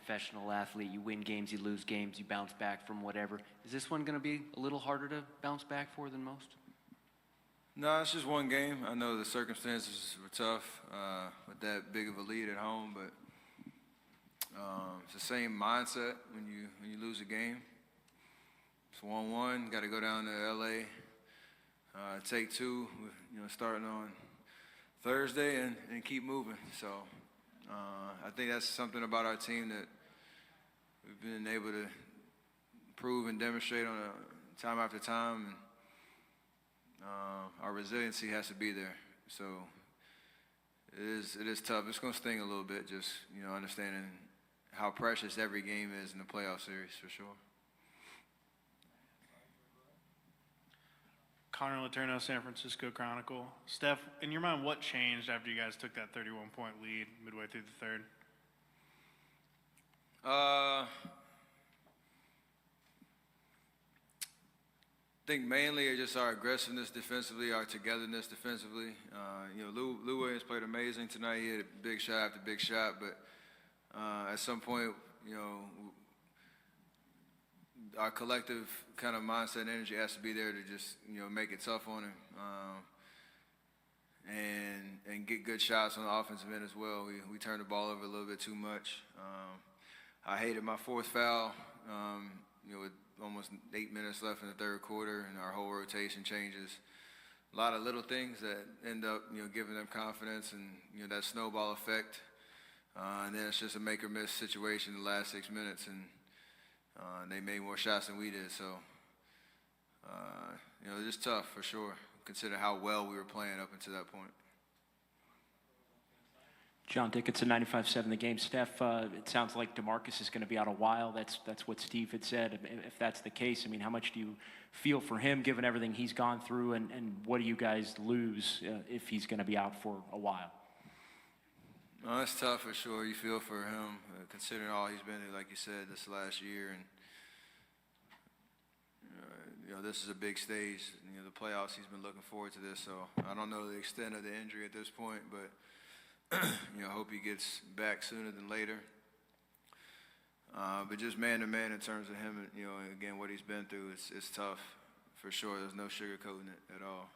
professional athlete. You win games, you lose games, you bounce back from whatever. Is this one going to be a little harder to bounce back for than most? No, it's just one game. I know the circumstances were tough with that big of a lead at home, but it's the same mindset when you lose a game. It's 1-1. Got to go down to LA, take two. Starting on Thursday and keep moving. So I think that's something about our team that we've been able to prove and demonstrate on time after time. And, our resiliency has to be there. So it is tough. It's going to sting a little bit, just understanding how precious every game is in the playoff series, for sure. Connor Letourneau, San Francisco Chronicle. Steph, in your mind, what changed after you guys took that 31-point lead midway through the third? I think mainly just our aggressiveness defensively, our togetherness defensively. Lou Williams played amazing tonight. He had a big shot after big shot, but at some point, our collective kind of mindset and energy has to be there to just make it tough on him and get good shots on the offensive end as well. We turned the ball over a little bit too much. I hated my fourth foul. With almost 8 minutes left in the third quarter, and our whole rotation changes. A lot of little things that end up, giving them confidence and, that snowball effect. And then it's just a make or miss situation in the last 6 minutes, and they made more shots than we did. So, it's just tough for sure, consider how well we were playing up until that point. John Dickinson, 95.7 The Game. Steph, it sounds like DeMarcus is going to be out a while. That's what Steve had said. If that's the case, I mean, how much do you feel for him given everything he's gone through, and what do you guys lose if he's going to be out for a while? No, it's tough for sure. You feel for him, considering all he's been through, like you said, this last year. And, this is a big stage. The playoffs, he's been looking forward to this. So I don't know the extent of the injury at this point, but hope he gets back sooner than later. But just man to man in terms of him, again, what he's been through, it's tough for sure. There's no sugarcoating it at all.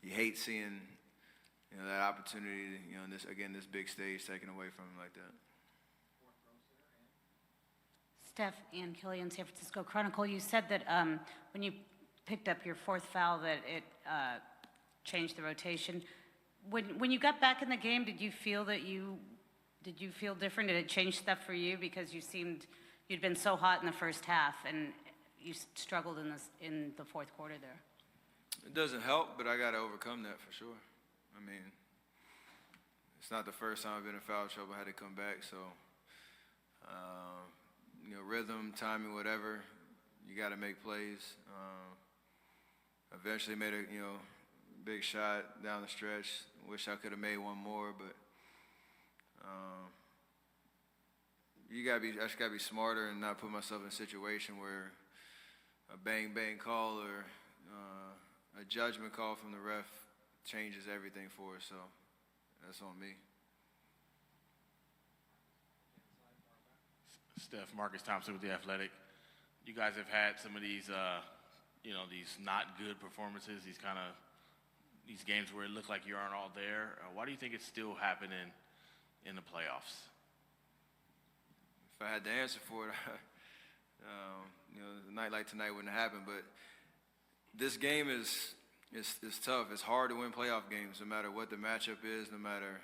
You hate seeing, that opportunity, this big stage taken away from him like that. Steph and Killian, San Francisco Chronicle. You said that when you picked up your fourth foul that it changed the rotation. When you got back in the game, did you feel different? Did it change stuff for you? Because you'd been so hot in the first half and you struggled in the fourth quarter there. It doesn't help, but I got to overcome that for sure. I mean, it's not the first time I've been in foul trouble. I had to come back. So, rhythm, timing, whatever, you got to make plays. Eventually made a, big shot down the stretch. Wish I could have made one more, but I just gotta be smarter and not put myself in a situation where a bang call or a judgment call from the ref changes everything for us. So that's on me. Steph, Marcus Thompson with The Athletic. You guys have had some of these, these not good performances, these games where it looked like you aren't all there. Why do you think it's still happening in the playoffs? If I had to answer for it, a night like tonight wouldn't happen. But this game is tough. It's hard to win playoff games, no matter what the matchup is, no matter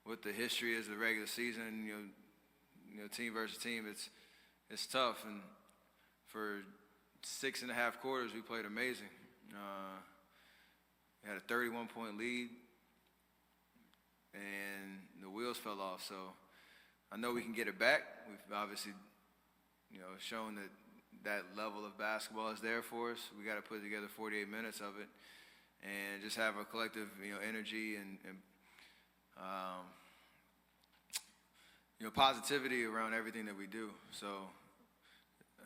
what the history is of the regular season. Team versus team, it's tough. And for 6.5 quarters, we played amazing. We had a 31-point lead, and the wheels fell off. So I know we can get it back. We've obviously, shown that level of basketball is there for us. We got to put together 48 minutes of it, and just have a collective, energy and positivity around everything that we do. So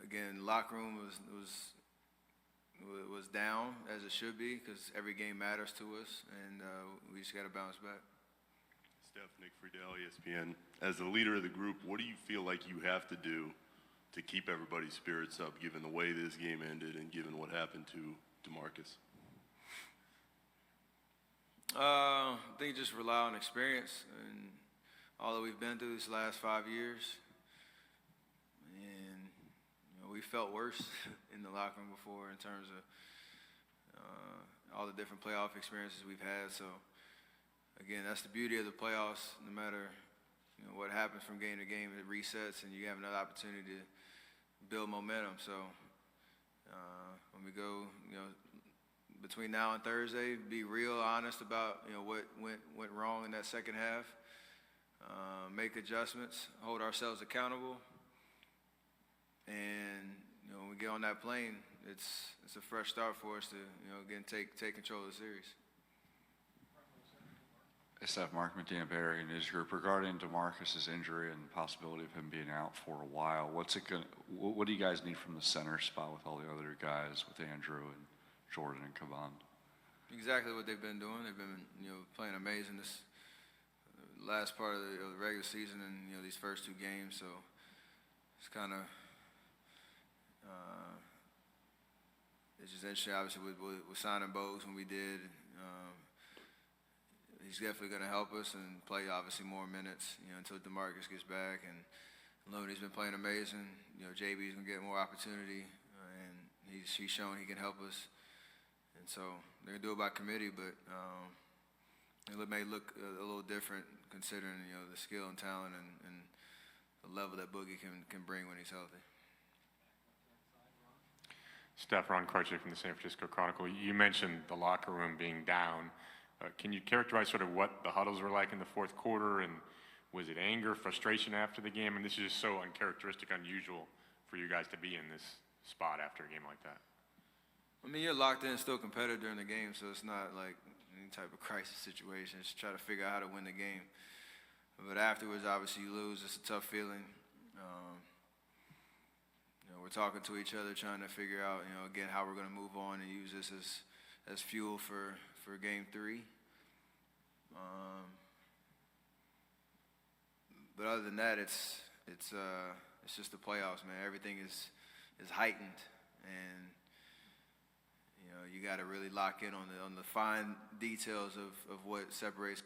again, the locker room was down as it should be, because every game matters to us, and we just got to bounce back. Steph, Nick Friedel, ESPN. As the leader of the group, what do you feel like you have to do to keep everybody's spirits up, given the way this game ended and given what happened to DeMarcus? I think just rely on experience and all that we've been through these last 5 years. And we felt worse in the locker room before in terms of all the different playoff experiences we've had. So again, that's the beauty of the playoffs. No matter what happens from game to game, it resets, and you have another opportunity to build momentum. So when we go, between now and Thursday, be real honest about what went wrong in that second half. Make adjustments, hold ourselves accountable, and when we get on that plane, it's a fresh start for us to again take control of the series. Hey, Steph, Mark McDean, Barry and his group. Regarding DeMarcus's injury and the possibility of him being out for a while, what do you guys need from the center spot with all the other guys, with Andrew and Jordan and Kavan? Exactly what they've been doing. They've been playing amazing this last part of the regular season and these first two games. So it's kind of it's just interesting. Obviously, with signing Bogues when we did. He's definitely going to help us and play obviously more minutes, until DeMarcus gets back. And Looney's been playing amazing. JB's going to get more opportunity, and he's shown he can help us. And so they're going to do it by committee, but it may look a little different considering the skill and talent and the level that Boogie can bring when he's healthy. Steph, Ron Karchik from the San Francisco Chronicle. You mentioned the locker room being down. Can you characterize sort of what the huddles were like in the fourth quarter, and was it anger, frustration after the game? And this is just so uncharacteristic, unusual for you guys to be in this spot after a game like that. I mean, you're locked in, still competitive during the game, so it's not like any type of crisis situation. It's try to figure out how to win the game. But afterwards, obviously, you lose. It's a tough feeling. We're talking to each other, trying to figure out, again, how we're going to move on and use this as fuel for Game 3. But other than that, it's just the playoffs, man. Everything is heightened, and you got to really lock in on the fine details of what separates.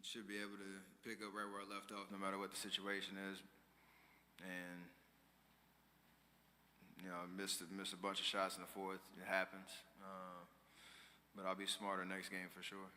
Should be able to pick up right where I left off no matter what the situation is. And, I missed a bunch of shots in the fourth. It happens. But I'll be smarter next game for sure.